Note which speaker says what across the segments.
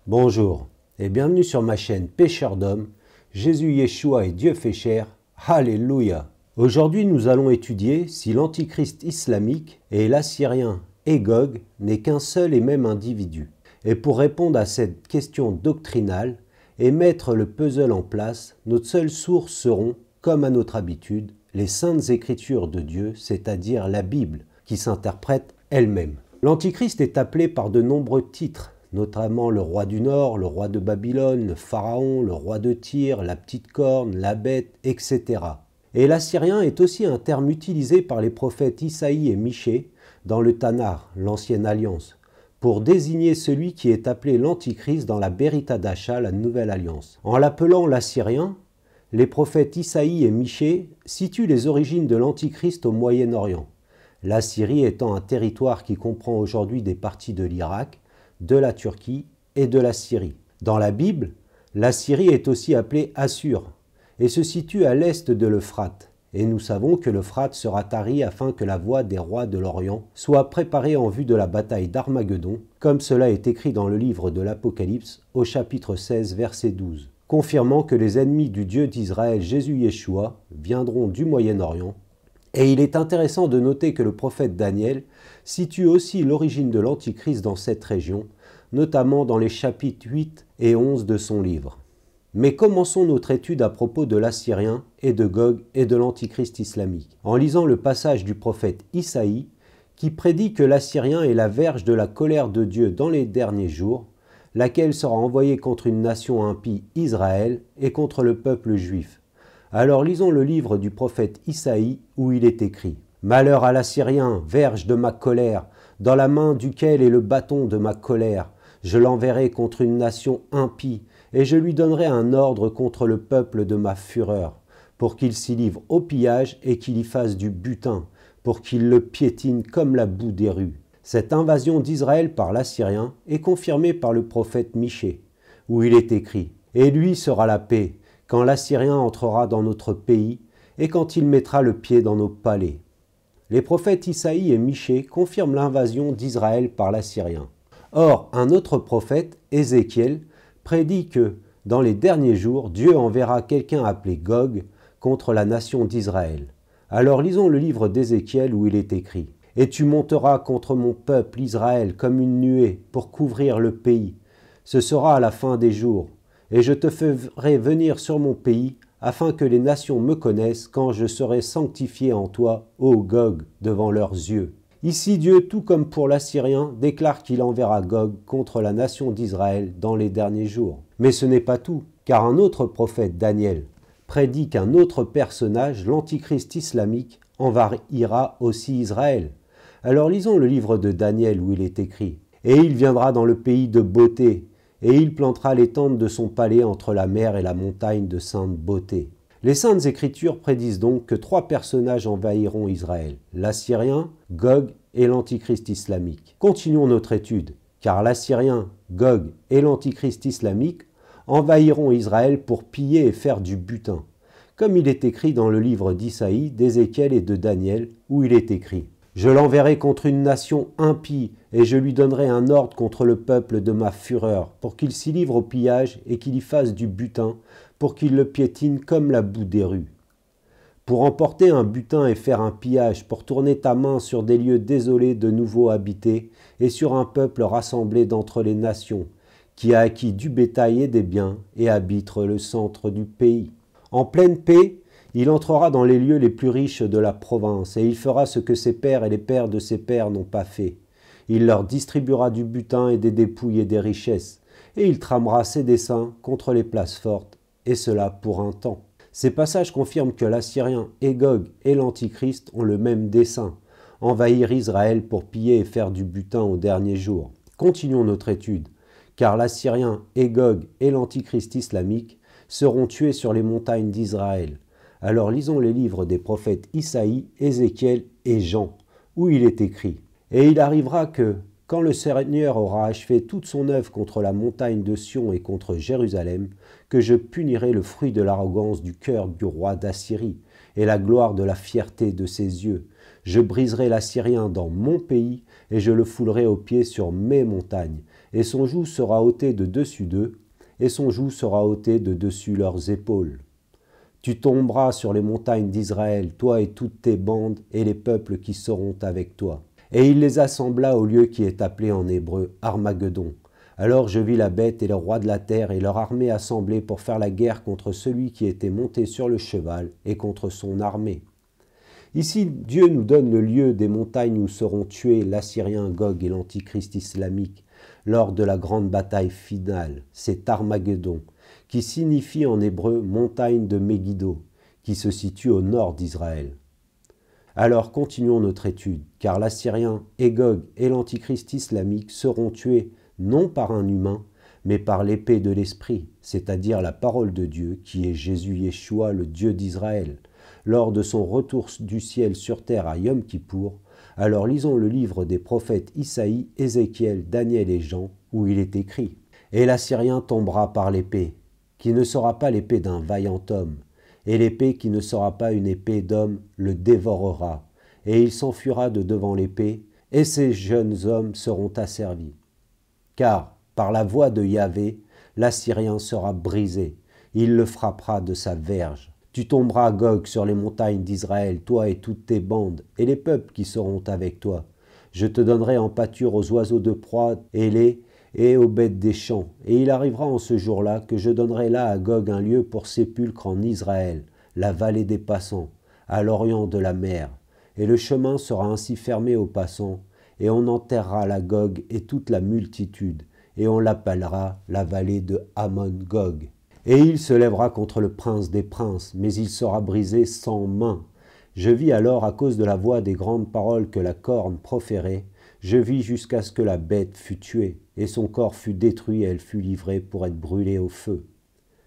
Speaker 1: Bonjour et bienvenue sur ma chaîne Pêcheur d'Hommes. Jésus Yeshua est Dieu fait chair. Alléluia. Aujourd'hui nous allons étudier si l'antichrist islamique et l'assyrien Gog n'est qu'un seul et même individu. Et pour répondre à cette question doctrinale et mettre le puzzle en place, notre seule source seront, comme à notre habitude, les saintes écritures de Dieu, c'est-à-dire la Bible, qui s'interprète elle-même. L'antichrist est appelé par de nombreux titres, notamment le roi du Nord, le roi de Babylone, le pharaon, le roi de Tyr, la petite corne, la bête, etc. Et l'assyrien est aussi un terme utilisé par les prophètes Isaïe et Michée dans le Tanakh, l'ancienne alliance, pour désigner celui qui est appelé l'antichrist dans la Brit Hadasha, la nouvelle alliance. En l'appelant l'assyrien, les prophètes Isaïe et Michée situent les origines de l'antichrist au Moyen-Orient, la Syrie étant un territoire qui comprend aujourd'hui des parties de l'Irak, de la Turquie et de la Syrie. Dans la Bible, la Syrie est aussi appelée Assur et se situe à l'est de l'Euphrate. Et nous savons que l'Euphrate sera tari afin que la voie des rois de l'Orient soit préparée en vue de la bataille d'Armageddon, comme cela est écrit dans le livre de l'Apocalypse au chapitre 16, verset 12, confirmant que les ennemis du Dieu d'Israël, Jésus Yeshua, viendront du Moyen-Orient. Et il est intéressant de noter que le prophète Daniel situe aussi l'origine de l'Antichrist dans cette région, notamment dans les chapitres 8 et 11 de son livre. Mais commençons notre étude à propos de l'Assyrien et de Gog et de l'Antichrist islamique, en lisant le passage du prophète Isaïe qui prédit que l'Assyrien est la verge de la colère de Dieu dans les derniers jours, laquelle sera envoyée contre une nation impie, Israël, et contre le peuple juif. Alors lisons le livre du prophète Isaïe où il est écrit « Malheur à l'Assyrien, verge de ma colère, dans la main duquel est le bâton de ma colère. Je l'enverrai contre une nation impie, et je lui donnerai un ordre contre le peuple de ma fureur, pour qu'il s'y livre au pillage et qu'il y fasse du butin, pour qu'il le piétine comme la boue des rues. » Cette invasion d'Israël par l'Assyrien est confirmée par le prophète Michée, où il est écrit « Et lui sera la paix, quand l'Assyrien entrera dans notre pays, et quand il mettra le pied dans nos palais. » Les prophètes Isaïe et Michée confirment l'invasion d'Israël par l'Assyrien. Or, un autre prophète, Ézéchiel, prédit que, dans les derniers jours, Dieu enverra quelqu'un appelé Gog contre la nation d'Israël. Alors lisons le livre d'Ézéchiel où il est écrit « Et tu monteras contre mon peuple Israël comme une nuée pour couvrir le pays. Ce sera à la fin des jours. Et je te ferai venir sur mon pays, afin que les nations me connaissent quand je serai sanctifié en toi, ô Gog, devant leurs yeux. » Ici Dieu, tout comme pour l'Assyrien, déclare qu'il enverra Gog contre la nation d'Israël dans les derniers jours. Mais ce n'est pas tout, car un autre prophète, Daniel, prédit qu'un autre personnage, l'antichrist islamique, envahira aussi Israël. Alors lisons le livre de Daniel où il est écrit « Et il viendra dans le pays de beauté, et il plantera les tentes de son palais entre la mer et la montagne de sainte beauté. » Les Saintes Écritures prédisent donc que trois personnages envahiront Israël, l'Assyrien, Gog et l'Antichrist islamique. Continuons notre étude, car l'Assyrien, Gog et l'Antichrist islamique envahiront Israël pour piller et faire du butin, comme il est écrit dans le livre d'Isaïe, d'Ézéchiel et de Daniel, où il est écrit « Je l'enverrai contre une nation impie, et je lui donnerai un ordre contre le peuple de ma fureur, pour qu'il s'y livre au pillage et qu'il y fasse du butin, pour qu'il le piétine comme la boue des rues. Pour emporter un butin et faire un pillage, pour tourner ta main sur des lieux désolés de nouveau habités, et sur un peuple rassemblé d'entre les nations, qui a acquis du bétail et des biens, et habite le centre du pays. En pleine paix, il entrera dans les lieux les plus riches de la province, et il fera ce que ses pères et les pères de ses pères n'ont pas fait. Il leur distribuera du butin et des dépouilles et des richesses, et il tramera ses desseins contre les places fortes, et cela pour un temps. Ces passages confirment que l'Assyrien, Gog et l'Antichrist ont le même dessein, envahir Israël pour piller et faire du butin aux derniers jours. Continuons notre étude, car l'Assyrien, Gog et l'Antichrist islamique seront tués sur les montagnes d'Israël. Alors lisons les livres des prophètes Isaïe, Ézéchiel et Jean, où il est écrit « Et il arrivera que, quand le Seigneur aura achevé toute son œuvre contre la montagne de Sion et contre Jérusalem, que je punirai le fruit de l'arrogance du cœur du roi d'Assyrie et la gloire de la fierté de ses yeux. Je briserai l'Assyrien dans mon pays et je le foulerai aux pieds sur mes montagnes. et son joug sera ôté de dessus d'eux, et son joug sera ôté de dessus leurs épaules. Tu tomberas sur les montagnes d'Israël, toi et toutes tes bandes, et les peuples qui seront avec toi. Et il les assembla au lieu qui est appelé en hébreu Armageddon. Alors je vis la bête et le roi de la terre et leur armée assemblée pour faire la guerre contre celui qui était monté sur le cheval et contre son armée. Ici, Dieu nous donne le lieu des montagnes où seront tués l'Assyrien Gog et l'Antichrist islamique lors de la grande bataille finale, c'est Armageddon, qui signifie en hébreu montagne de Megiddo, qui se situe au nord d'Israël. Alors continuons notre étude, car l'Assyrien et Gog et l'Antichrist islamique seront tués non par un humain, mais par l'épée de l'Esprit, c'est-à-dire la parole de Dieu, qui est Jésus Yeshua, le Dieu d'Israël, lors de son retour du ciel sur terre à Yom Kippour. Alors lisons le livre des prophètes Isaïe, Ézéchiel, Daniel et Jean, où il est écrit « Et l'Assyrien tombera par l'épée, qui ne sera pas l'épée d'un vaillant homme, et l'épée qui ne sera pas une épée d'homme le dévorera, et il s'enfuira de devant l'épée, et ses jeunes hommes seront asservis. Car, par la voix de Yahvé, l'Assyrien sera brisé, il le frappera de sa verge. Tu tomberas, Gog, sur les montagnes d'Israël, toi et toutes tes bandes, et les peuples qui seront avec toi. Je te donnerai en pâture aux oiseaux de proie et aux bêtes des champs. Et il arrivera en ce jour-là que je donnerai là à Gog un lieu pour sépulcre en Israël, la vallée des passants, à l'orient de la mer. Et le chemin sera ainsi fermé aux passants, et on enterrera la Gog et toute la multitude, et on l'appellera la vallée de Hamon-Gog. Et il se lèvera contre le prince des princes, mais il sera brisé sans main. Je vis alors, à cause de la voix des grandes paroles que la corne proférait, je vis jusqu'à ce que la bête fût tuée, et son corps fut détruit et elle fut livrée pour être brûlée au feu.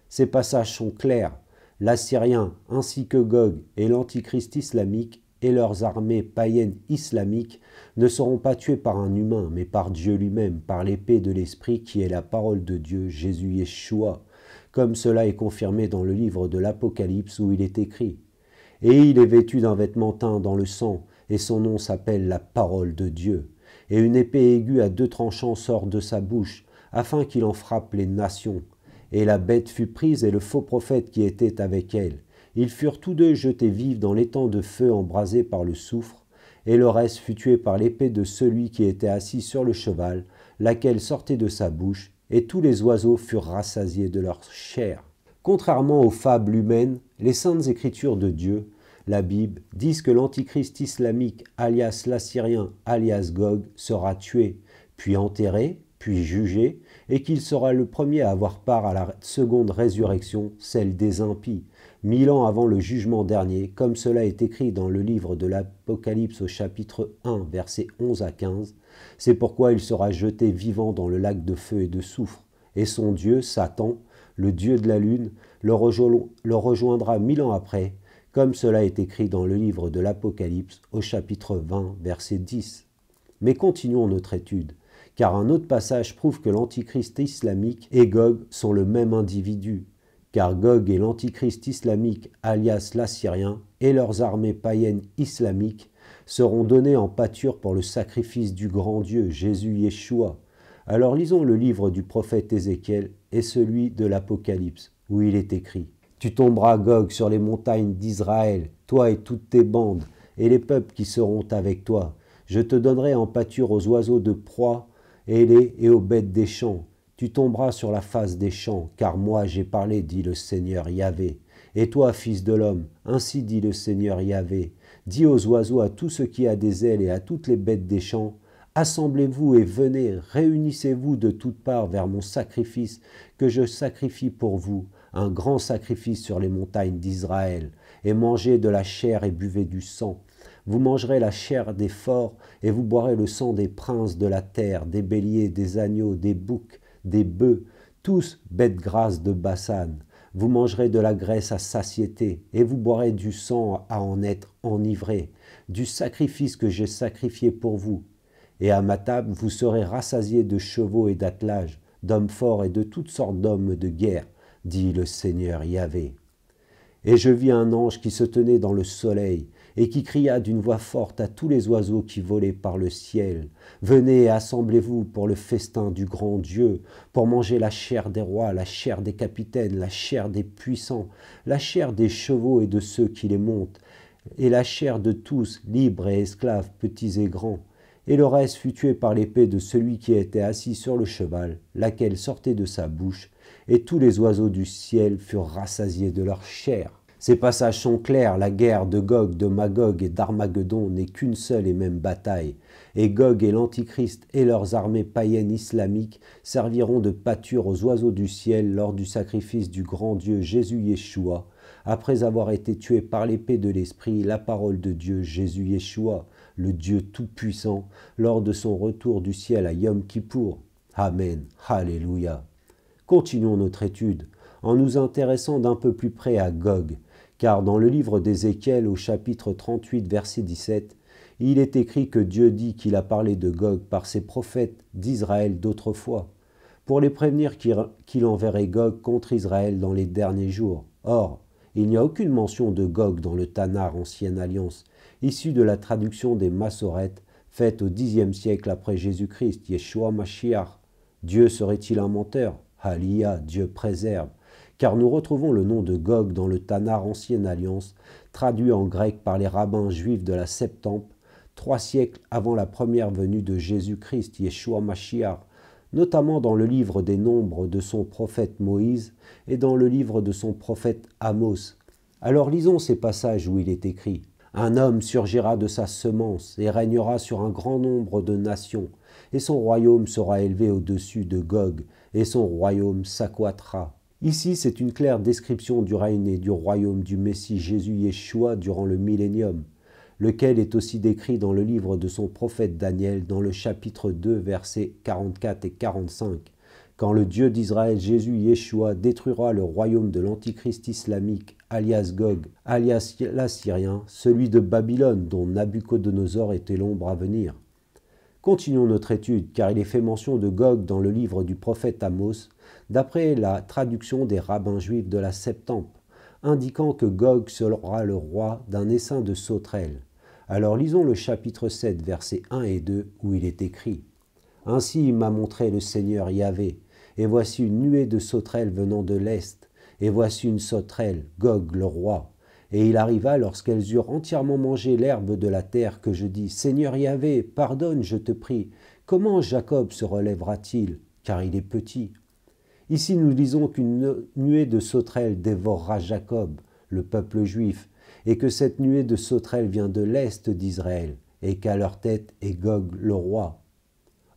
Speaker 1: Ces passages sont clairs. L'Assyrien, ainsi que Gog et l'Antichrist islamique et leurs armées païennes islamiques ne seront pas tués par un humain, mais par Dieu lui-même, par l'épée de l'Esprit qui est la parole de Dieu, Jésus Yeshua, comme cela est confirmé dans le livre de l'Apocalypse où il est écrit. Et il est vêtu d'un vêtement teint dans le sang, et son nom s'appelle la parole de Dieu. Et une épée aiguë à 2 tranchants sort de sa bouche, afin qu'il en frappe les nations. Et la bête fut prise et le faux prophète qui était avec elle. Ils furent tous deux jetés vifs dans l'étang de feu embrasé par le soufre, et le reste fut tué par l'épée de celui qui était assis sur le cheval, laquelle sortait de sa bouche, et tous les oiseaux furent rassasiés de leur chair. Contrairement aux fables humaines, les saintes écritures de Dieu, la Bible, disent que l'antichrist islamique, alias l'Assyrien, alias Gog, sera tué, puis enterré, puis jugé, et qu'il sera le premier à avoir part à la seconde résurrection, celle des impies, 1000 ans avant le jugement dernier, comme cela est écrit dans le livre de l'Apocalypse au chapitre 1, versets 11 à 15. C'est pourquoi il sera jeté vivant dans le lac de feu et de soufre, et son Dieu, Satan, le Dieu de la lune, le rejoindra 1000 ans après, comme cela est écrit dans le livre de l'Apocalypse au chapitre 20, verset 10. Mais continuons notre étude, car un autre passage prouve que l'antichrist islamique et Gog sont le même individu, car Gog et l'antichrist islamique, alias l'Assyrien, et leurs armées païennes islamiques seront donnés en pâture pour le sacrifice du grand Dieu, Jésus Yeshua. Alors lisons le livre du prophète Ézéchiel et celui de l'Apocalypse, où il est écrit « Tu tomberas, Gog, sur les montagnes d'Israël, toi et toutes tes bandes, et les peuples qui seront avec toi. Je te donnerai en pâture aux oiseaux de proie et aux bêtes des champs. Tu tomberas sur la face des champs, car moi j'ai parlé, dit le Seigneur Yahvé. Et toi, fils de l'homme, ainsi dit le Seigneur Yahvé, dis aux oiseaux, à tout ce qui a des ailes et à toutes les bêtes des champs, assemblez-vous et venez, réunissez-vous de toutes parts vers mon sacrifice que je sacrifie pour vous, un grand sacrifice sur les montagnes d'Israël, et mangez de la chair et buvez du sang. Vous mangerez la chair des forts et vous boirez le sang des princes de la terre, des béliers, des agneaux, des boucs, des bœufs, tous bêtes grasses de Bassan. Vous mangerez de la graisse à satiété, et vous boirez du sang à en être enivré, du sacrifice que j'ai sacrifié pour vous. Et à ma table, vous serez rassasiés de chevaux et d'attelages, d'hommes forts et de toutes sortes d'hommes de guerre, dit le Seigneur Yahvé. Et je vis un ange qui se tenait dans le soleil, et qui cria d'une voix forte à tous les oiseaux qui volaient par le ciel. Venez et assemblez-vous pour le festin du grand Dieu, pour manger la chair des rois, la chair des capitaines, la chair des puissants, la chair des chevaux et de ceux qui les montent, et la chair de tous, libres et esclaves, petits et grands. Et le reste fut tué par l'épée de celui qui était assis sur le cheval, laquelle sortait de sa bouche, et tous les oiseaux du ciel furent rassasiés de leur chair. Ces passages sont clairs, la guerre de Gog, de Magog et d'Armageddon n'est qu'une seule et même bataille, et Gog et l'Antichrist et leurs armées païennes islamiques serviront de pâture aux oiseaux du ciel lors du sacrifice du grand Dieu Jésus Yeshua, après avoir été tués par l'épée de l'Esprit, la parole de Dieu Jésus Yeshua, le Dieu Tout-Puissant, lors de son retour du ciel à Yom Kippour. Amen. Alléluia. Continuons notre étude en nous intéressant d'un peu plus près à Gog, car dans le livre d'Ézéchiel au chapitre 38 verset 17, il est écrit que Dieu dit qu'il a parlé de Gog par ses prophètes d'Israël d'autrefois, pour les prévenir qu'il enverrait Gog contre Israël dans les derniers jours. Or, il n'y a aucune mention de Gog dans le Tanar Ancienne Alliance, issu de la traduction des Massorètes, faite au Xe siècle après Jésus-Christ, Yeshua Mashiach. Dieu serait-il un menteur? Aliyah, Dieu préserve. Car nous retrouvons le nom de Gog dans le Tanar Ancienne Alliance, traduit en grec par les rabbins juifs de la Septembre, 3 siècles avant la première venue de Jésus-Christ, Yeshua Mashiach, notamment dans le livre des Nombres de son prophète Moïse et dans le livre de son prophète Amos. Alors lisons ces passages où il est écrit « Un homme surgira de sa semence et régnera sur un grand nombre de nations, et son royaume sera élevé au-dessus de Gog, et son royaume s'accroîtra. » Ici, c'est une claire description du règne et du royaume du Messie Jésus Yeshua durant le millénium, lequel est aussi décrit dans le livre de son prophète Daniel dans le chapitre 2, versets 44 et 45, quand le Dieu d'Israël Jésus Yeshua détruira le royaume de l'Antichrist islamique, alias Gog, alias l'Assyrien, celui de Babylone dont Nabuchodonosor était l'ombre à venir. Continuons notre étude, car il est fait mention de Gog dans le livre du prophète Amos, d'après la traduction des rabbins juifs de la Septembre, indiquant que Gog sera le roi d'un essaim de sauterelles. Alors lisons le chapitre 7, versets 1 et 2, où il est écrit « Ainsi m'a montré le Seigneur Yahvé, et voici une nuée de sauterelles venant de l'est, et voici une sauterelle, Gog le roi. Et il arriva lorsqu'elles eurent entièrement mangé l'herbe de la terre que je dis, Seigneur Yahvé, pardonne, je te prie, comment Jacob se relèvera-t-il, car il est petit ?» Ici nous lisons qu'une nuée de sauterelles dévorera Jacob, le peuple juif, et que cette nuée de sauterelles vient de l'est d'Israël, et qu'à leur tête est Gog le roi.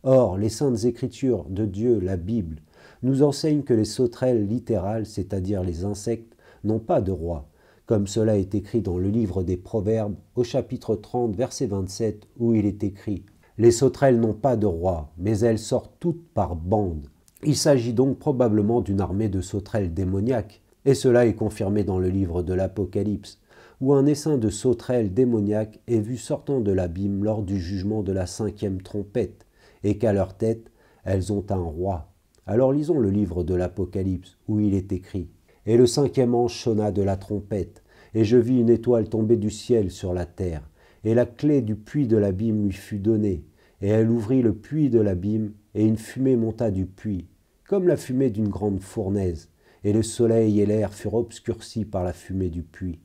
Speaker 1: Or, les saintes écritures de Dieu, la Bible, nous enseignent que les sauterelles littérales, c'est-à-dire les insectes, n'ont pas de roi, comme cela est écrit dans le livre des Proverbes, au chapitre 30, verset 27, où il est écrit « Les sauterelles n'ont pas de roi, mais elles sortent toutes par bandes. » Il s'agit donc probablement d'une armée de sauterelles démoniaques, et cela est confirmé dans le livre de l'Apocalypse, où un essaim de sauterelles démoniaques est vu sortant de l'abîme lors du jugement de la 5e trompette, et qu'à leur tête, elles ont un roi. Alors lisons le livre de l'Apocalypse, où il est écrit « Et le 5e ange sonna de la trompette, et je vis une étoile tomber du ciel sur la terre, et la clé du puits de l'abîme lui fut donnée, et elle ouvrit le puits de l'abîme, et une fumée monta du puits, comme la fumée d'une grande fournaise, et le soleil et l'air furent obscurcis par la fumée du puits.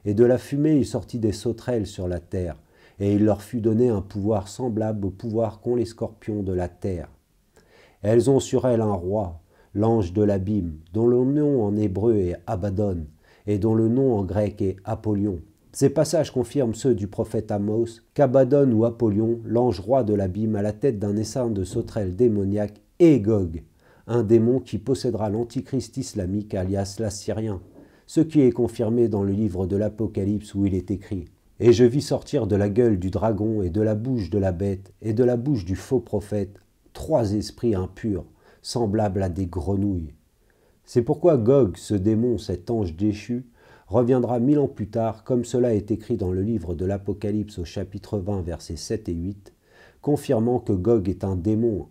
Speaker 1: Et de la fumée il sortit des sauterelles sur la terre, et il leur fut donné un pouvoir semblable au pouvoir qu'ont les scorpions de la terre. Elles ont sur elles un roi, l'ange de l'abîme, dont le nom en hébreu est Abaddon, et dont le nom en grec est Apollyon. Ces passages confirment ceux du prophète Amos, qu'Abaddon ou Apollyon, l'ange roi de l'abîme, à la tête d'un essaim de sauterelles démoniaques, est Gog, un démon qui possédera l'antichrist islamique alias l'Assyrien, ce qui est confirmé dans le livre de l'Apocalypse où il est écrit « Et je vis sortir de la gueule du dragon et de la bouche de la bête et de la bouche du faux prophète 3 esprits impurs, semblables à des grenouilles. » C'est pourquoi Gog, ce démon, cet ange déchu, reviendra 1000 ans plus tard, comme cela est écrit dans le livre de l'Apocalypse au chapitre 20, versets 7 et 8, confirmant que Gog est un démon.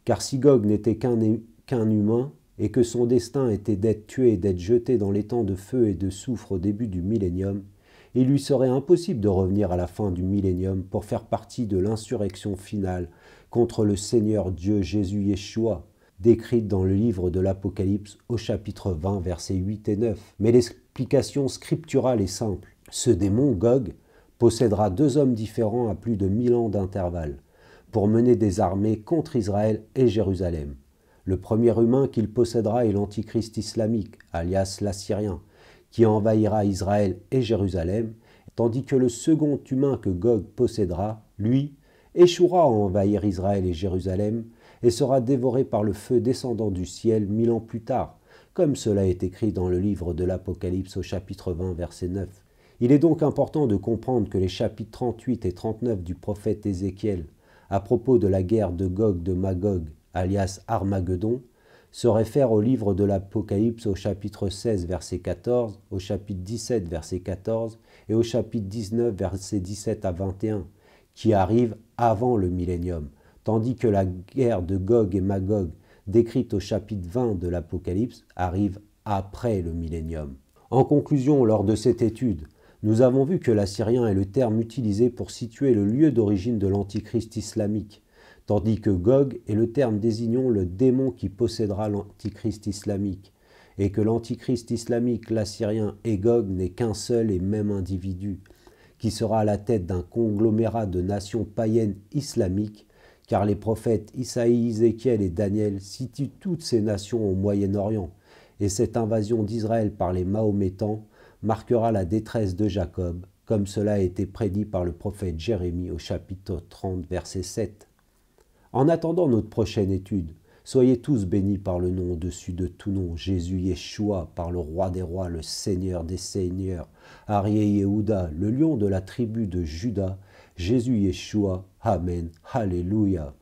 Speaker 1: Car si Gog n'était qu'un humain, et que son destin était d'être tué et d'être jeté dans l'étang de feu et de soufre au début du millénium, Il lui serait impossible de revenir à la fin du millénium pour faire partie de l'insurrection finale contre le Seigneur Dieu Jésus Yeshua, décrite dans le livre de l'Apocalypse au chapitre 20, versets 8 et 9. Mais l'explication scripturale est simple. Ce démon, Gog, possédera deux hommes différents à plus de 1000 ans d'intervalle, pour mener des armées contre Israël et Jérusalem. Le premier humain qu'il possédera est l'antichrist islamique, alias l'Assyrien, qui envahira Israël et Jérusalem, tandis que le second humain que Gog possédera, lui, échouera à envahir Israël et Jérusalem et sera dévoré par le feu descendant du ciel 1000 ans plus tard, comme cela est écrit dans le livre de l'Apocalypse au chapitre 20, verset 9. Il est donc important de comprendre que les chapitres 38 et 39 du prophète Ézéchiel, à propos de la guerre de Gog de Magog, alias Armageddon, se réfèrent au livre de l'Apocalypse au chapitre 16, verset 14, au chapitre 17, verset 14 et au chapitre 19, verset 17 à 21, qui arrivent avant le millénium, tandis que la guerre de Gog et Magog, décrite au chapitre 20 de l'Apocalypse, arrive après le millénium. En conclusion, lors de cette étude, nous avons vu que l'assyrien est le terme utilisé pour situer le lieu d'origine de l'antichrist islamique, tandis que Gog est le terme désignant le démon qui possédera l'antichrist islamique, et que l'antichrist islamique, l'assyrien et Gog n'est qu'un seul et même individu, qui sera à la tête d'un conglomérat de nations païennes islamiques, car les prophètes Isaïe, Ézéchiel et Daniel situent toutes ces nations au Moyen-Orient, et cette invasion d'Israël par les Mahométans marquera la détresse de Jacob, comme cela a été prédit par le prophète Jérémie au chapitre 30, verset 7. En attendant notre prochaine étude, soyez tous bénis par le nom au-dessus de tout nom, Jésus Yeshua, par le roi des rois, le Seigneur des seigneurs, Aryeh Yehuda, le lion de la tribu de Juda, Jésus Yeshua, Amen, Alléluia.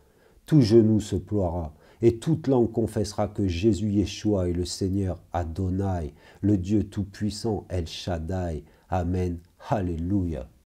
Speaker 1: Tout genou se ploiera, et toute langue confessera que Jésus Yeshua est le Seigneur Adonai, le Dieu Tout-Puissant El Shaddai. Amen, Alléluia.